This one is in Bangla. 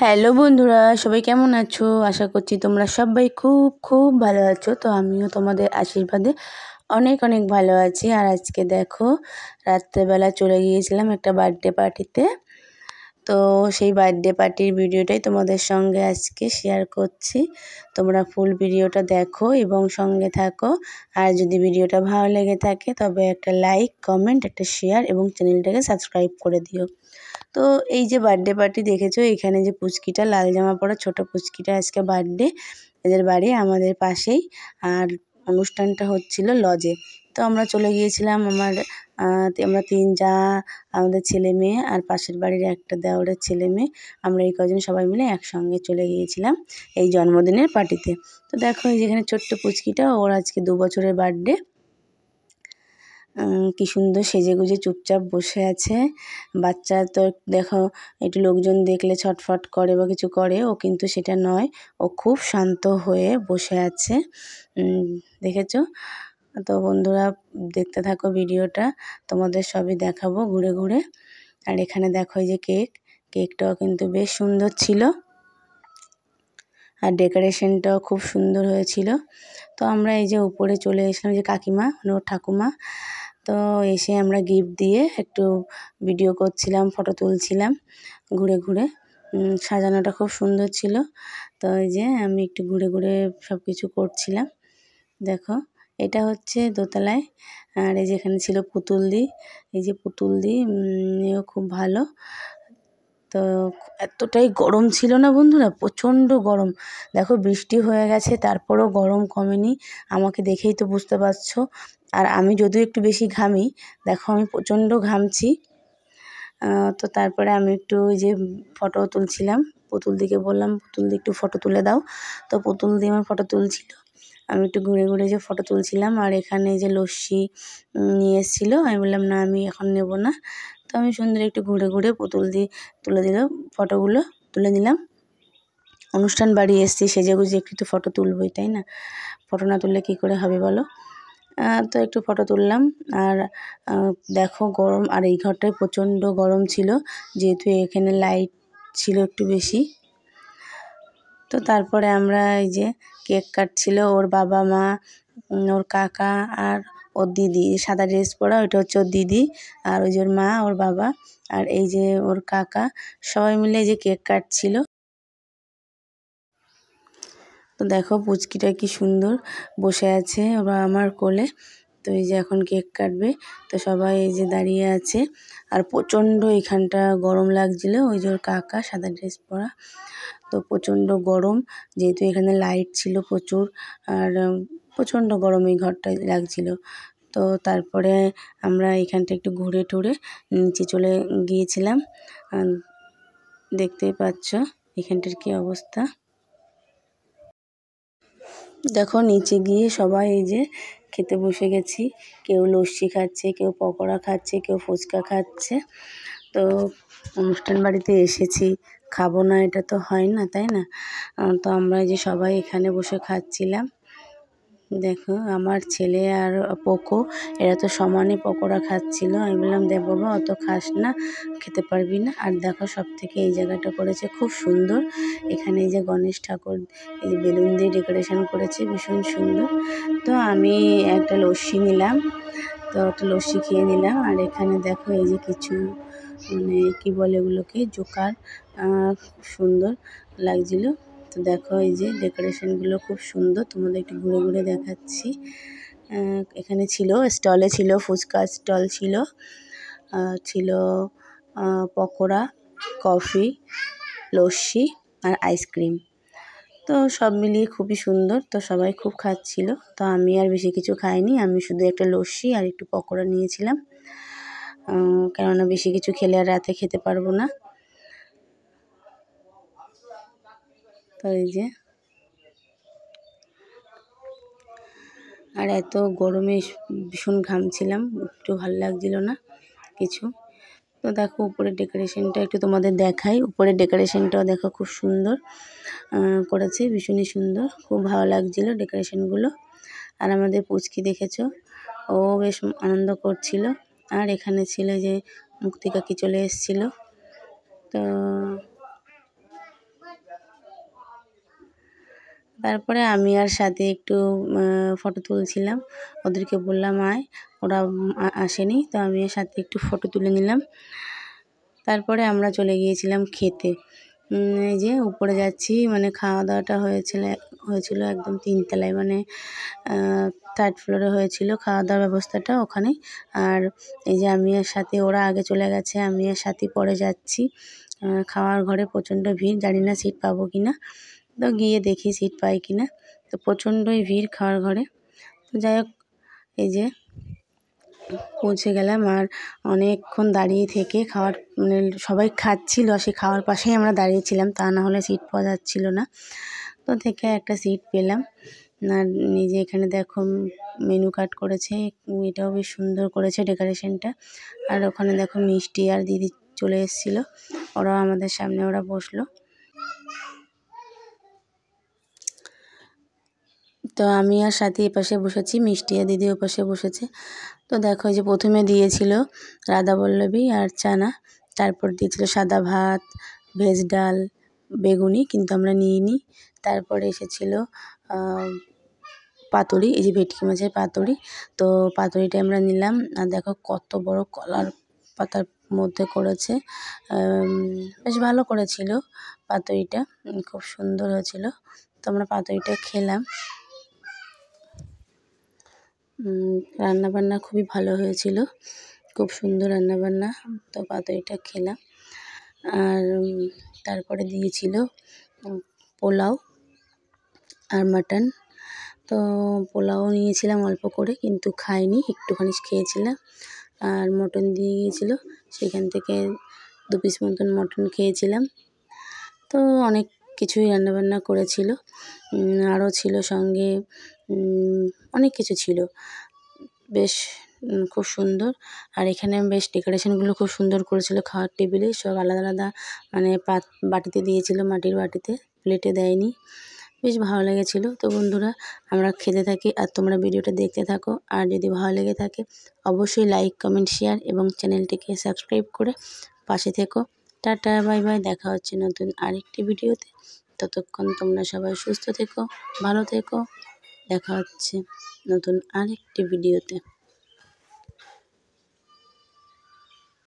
হ্যালো বন্ধুরা, সবাই কেমন আছো? আশা করছি তোমরা সবাই খুব খুব ভালো আছো। তো আমিও তোমাদের আশীর্বাদে অনেক অনেক ভালো আছি। আর আজকে দেখো, রাত্রেবেলা চলে গিয়েছিলাম একটা বার্থডে পার্টিতে। তো সেই বার্থডে পার্টির ভিডিওটাই তোমাদের সঙ্গে আজকে শেয়ার করছি। তোমরা ফুল ভিডিওটা দেখো এবং সঙ্গে থাকো। আর যদি ভিডিওটা ভালো লেগে থাকে তবে একটা লাইক, কমেন্ট, একটা শেয়ার এবং চ্যানেলটাকে সাবস্ক্রাইব করে দিও। তো এই যে বার্থডে পার্টি দেখেছো, এখানে যে পুচকিটা লাল জামা পরা ছোট পুচকিটা আজকে বার্থডে, এদের বাড়ি আমাদের পাশেই। আর অনুষ্ঠানটা হচ্ছিল লজে। তো আমরা চলে গিয়েছিলাম, আমরা তিন যা, আমাদের ছেলে মেয়ে আর পাশের বাড়ির একটা দেওরের ছেলে মেয়ে, আমরা এই কজন সবাই মিলে একসঙ্গে চলে গিয়েছিলাম এই জন্মদিনের পার্টিতে। তো দেখো এই যেখানে ছোট্ট পুচকিটা, ওর আজকে 2 বছরের বার্থডে। কি সুন্দর সেজেগুজে চুপচাপ বসে আছে। বাচ্চা তো দেখো, একটু লোকজন দেখলে ছটফট করে বা কিছু করে, ও কিন্তু সেটা নয়। ও খুব শান্ত হয়ে বসে আছে। দেখেছো? তো বন্ধুরা, দেখতে থাকো ভিডিওটা, তোমাদের সবই দেখাবো ঘুরে ঘুরে। আর এখানে দেখো এই যে কেকটাও কিন্তু বেশ সুন্দর ছিল, আর ডেকোরেশনটাও খুব সুন্দর হয়েছিল। তো আমরা এই যে উপরে চলে এসলাম, যে কাকিমা মানে ওর ঠাকুমা, তো এসে আমরা গিফট দিয়ে একটু ভিডিও করছিলাম, ফটো তুলছিলাম ঘুরে ঘুরে। সাজানোটা খুব সুন্দর ছিল। তো এই যে আমি একটু ঘুরে ঘুরে সব কিছু করছিলাম। দেখো, এটা হচ্ছে দোতলায়। আর এই যে এখানে ছিল পুতুলদি, এই যে পুতুলদি, এও খুব ভালো। তো এতটাই গরম ছিল না বন্ধুরা, প্রচণ্ড গরম। দেখো বৃষ্টি হয়ে গেছে, তারপরেও গরম কমেনি। আমাকে দেখেই তো বুঝতে পারছো। আর আমি যদিও একটু বেশি ঘামি, দেখো আমি প্রচণ্ড ঘামছি। তো তারপরে আমি একটু ওই যে ফটো তুলছিলাম, পুতুলদিকে বললাম পুতুলদি একটু ফটো তুলে দাও। তো পুতুলদি আমার ফটো তুলছিল, আমি একটু ঘুরে ঘুরে যে ফটো তুলছিলাম। আর এখানে যে লস্যি নিয়ে এসেছিলো, আমি বললাম না আমি এখন নেব না। তো আমি সুন্দর একটু ঘুরে ঘুরে পুতুলদি তুলে দিল, ফটোগুলো তুলে নিলাম। অনুষ্ঠান বাড়ি এসেছি, সেজেগুজে একটু তো ফটো তুলবই, তাই না? ফটো না তুললে কী করে হবে বলো? তো একটু ফটো তুললাম। আর দেখো গরম, আর এই ঘরটায় প্রচণ্ড গরম ছিল, যেহেতু এখানে লাইট ছিল একটু বেশি। তো তারপরে আমরা এই যে কেক কাটছিল ওর বাবা মা, ওর কাকা আর ওর দিদি, সাদা ড্রেস পরা ওইটা হচ্ছে ওর দিদি, আর ওই যে ওর মা, ওর বাবা, আর এই যে ওর কাকা, সবাই মিলে এই যে কেক কাটছিল। তো দেখো পুচকিটা কি সুন্দর বসে আছে ওর বাবা মার কোলে। তো এই যে এখন কেক কাটবে, তো সবাই এই যে দাঁড়িয়ে আছে। আর প্রচণ্ড এখানটা গরম লাগছিল, ওই যে ওর কাকা সাদা ড্রেস পরা। তো প্রচণ্ড গরম, যেহেতু এখানে লাইট ছিল প্রচুর, আর প্রচণ্ড গরম এই ঘরটায় লাগছিল। তো তারপরে আমরা এখানটা একটু ঘুরে টুরে নিচে চলে গিয়েছিলাম। দেখতেই পাচ্ছ এখানটার কি অবস্থা। দেখো নিচে গিয়ে সবাই এই যে খেতে বসে গেছি, কেউ লস্যি খাচ্ছে, কেউ পকোড়া খাচ্ছে, কেউ ফুচকা খাচ্ছে। তো অনুষ্ঠান বাড়িতে এসেছি, খাবো না এটা তো হয় না, তাই না? তো আমরা এই যে সবাই এখানে বসে খাচ্ছিলাম। দেখো আমার ছেলে আর পোকো, এরা তো সমানে পকোড়া খাচ্ছিল। আমি বললাম দেখ বাবা অত খাস না, খেতে পারবি না। আর দেখো সব থেকে এই জায়গাটা করেছে খুব সুন্দর। এখানে এই যে গণেশ ঠাকুর, এই যে বেলুন দিয়ে ডেকোরেশন করেছে, ভীষণ সুন্দর। তো আমি একটা লস্যি নিলাম, তো একটা লস্যি খেয়ে নিলাম। আর এখানে দেখো এই যে কিছু মানে কী বলে এগুলোকে, জোকার, খুব সুন্দর লাগছিল। তো দেখো এই যে ডেকোরেশনগুলো খুব সুন্দর, তোমাদের একটু ঘুরে ঘুরে দেখাচ্ছি। এখানে ছিল, স্টলে ছিল, ফুচকা স্টল ছিল, ছিল পকোড়া, কফি, লস্যি আর আইসক্রিম। তো সব মিলিয়ে খুবই সুন্দর। তো সবাই খুব খাচ্ছিল। তো আমি আর বেশি কিছু খাইনি, আমি শুধু একটা লস্যি আর একটু পকোড়া নিয়েছিলাম, কেননা বেশি কিছু খেলে আর রাতে খেতে পারবো না। তো এই যে, আর এত গরমে ভীষণ ঘামছিলাম, একটু ভালো লাগছিল না কিছু। তো দেখো উপরের ডেকোরেশনটা একটু তোমাদের দেখাই, উপরের ডেকোরেশনটাও দেখো খুব সুন্দর করেছে, ভীষণই সুন্দর, খুব ভালো লাগছিল ডেকোরেশনগুলো। আর আমাদের পুচকি দেখেছো, ও বেশ আনন্দ করছিল। আর এখানে ছিল যে মুক্তি কাকি চলে এসেছিল। তো তারপরে আমি আর সাথে একটু ফটো তুলছিলাম, ওদেরকে বললাম আয়, ওরা আসেনি, তো আমি আর সাথে একটু ফটো তুলে নিলাম। তারপরে আমরা চলে গিয়েছিলাম খেতে। এই যে উপরে যাচ্ছি, মানে খাওয়া দাওয়াটা হয়েছিল একদম 3 তলায়, মানে 3rd ফ্লোরে হয়েছিল খাওয়া দাওয়ার ব্যবস্থাটা ওখানে। আর এই যে আমি আর সাথী, ওরা আগে চলে গেছে, আমি আর সাথী পরে যাচ্ছি। খাওয়ার ঘরে প্রচণ্ড ভিড়, জানি না সিট পাবো কিনা, তো গিয়ে দেখি সিট পাই কিনা। তো প্রচণ্ডই ভিড় খাওয়ার ঘরে। তো যাই হোক, এই যে পৌঁছে গেলাম, আর অনেকক্ষণ দাঁড়িয়ে থেকে খাওয়ার, মানে সবাই খাচ্ছিল, সেই খাওয়ার পাশেই আমরা দাঁড়িয়েছিলাম, তা না হলে সিট পাওয়া যাচ্ছিল না। তো থেকে একটা সিট পেলাম। আর নিজে এখানে দেখো মেনু কার্ড করেছে, এটাও বেশ সুন্দর করেছে ডেকোরেশনটা। আর ওখানে দেখো মিষ্টি আর দিদি চলে এসেছিলো, ওরাও আমাদের সামনে ওরা বসলো। তো আমি আর সাথী এপাশে বসেছি, মিষ্টি আর দিদি ওপাশে বসেছে। তো দেখো যে প্রথমে দিয়েছিল রাধাবল্লভী আর চানা, তারপর দিয়েছিল সাদা ভাত, ভেজ ডাল, বেগুনি, কিন্তু আমরা নিইনি। তারপরে এসেছিল পাতুরি, এই যে ভেটকি মাছের পাতুরি, তো পাতুরিটা আমরা নিলাম। আর দেখো কত বড় কলার পাতার মধ্যে করেছে, বেশ ভালো করেছিল পাতুরিটা, খুব সুন্দর হয়েছিল। তো আমরা পাতুরিটা খেলাম। রান্নাবান্না খুবই ভালো হয়েছিল, খুব সুন্দর রান্নাবান্না। তো পাতুরিটা খেলাম। আর তারপরে দিয়েছিল পোলাও আর মাটন। তো পোলাও নিয়েছিলাম অল্প করে, কিন্তু খাইনি, একটুখানি খেয়েছিলাম। আর মটন দিয়ে গিয়েছিল, সেখান থেকে 2 পিস মতন মটন খেয়েছিলাম। তো অনেক কিছুই রান্নাবান্না করেছিল, আরও ছিল সঙ্গে অনেক কিছু ছিল, বেশ খুব সুন্দর। আর এখানে বেশ ডেকোরেশনগুলো খুব সুন্দর করেছিল, খাওয়ার টেবিলে সব আলাদা আলাদা, মানে বাটিতে দিয়েছিল, মাটির বাটিতে, প্লেটে দেয়নি, বেশ ভালো লেগেছিলো। তো বন্ধুরা, আমরা খেতে থাকি আর তোমরা ভিডিওটা দেখতে থাকো। আর যদি ভালো লেগে থাকে অবশ্যই লাইক, কমেন্ট, শেয়ার এবং চ্যানেলটিকে সাবস্ক্রাইব করে পাশে থেকো। টাটা, বাই বাই, দেখা হচ্ছে নতুন আরেকটি ভিডিওতে। ততক্ষণ তোমরা সবাই সুস্থ থেকো, ভালো থেকো, দেখা হচ্ছে নতুন আরেকটি ভিডিওতে।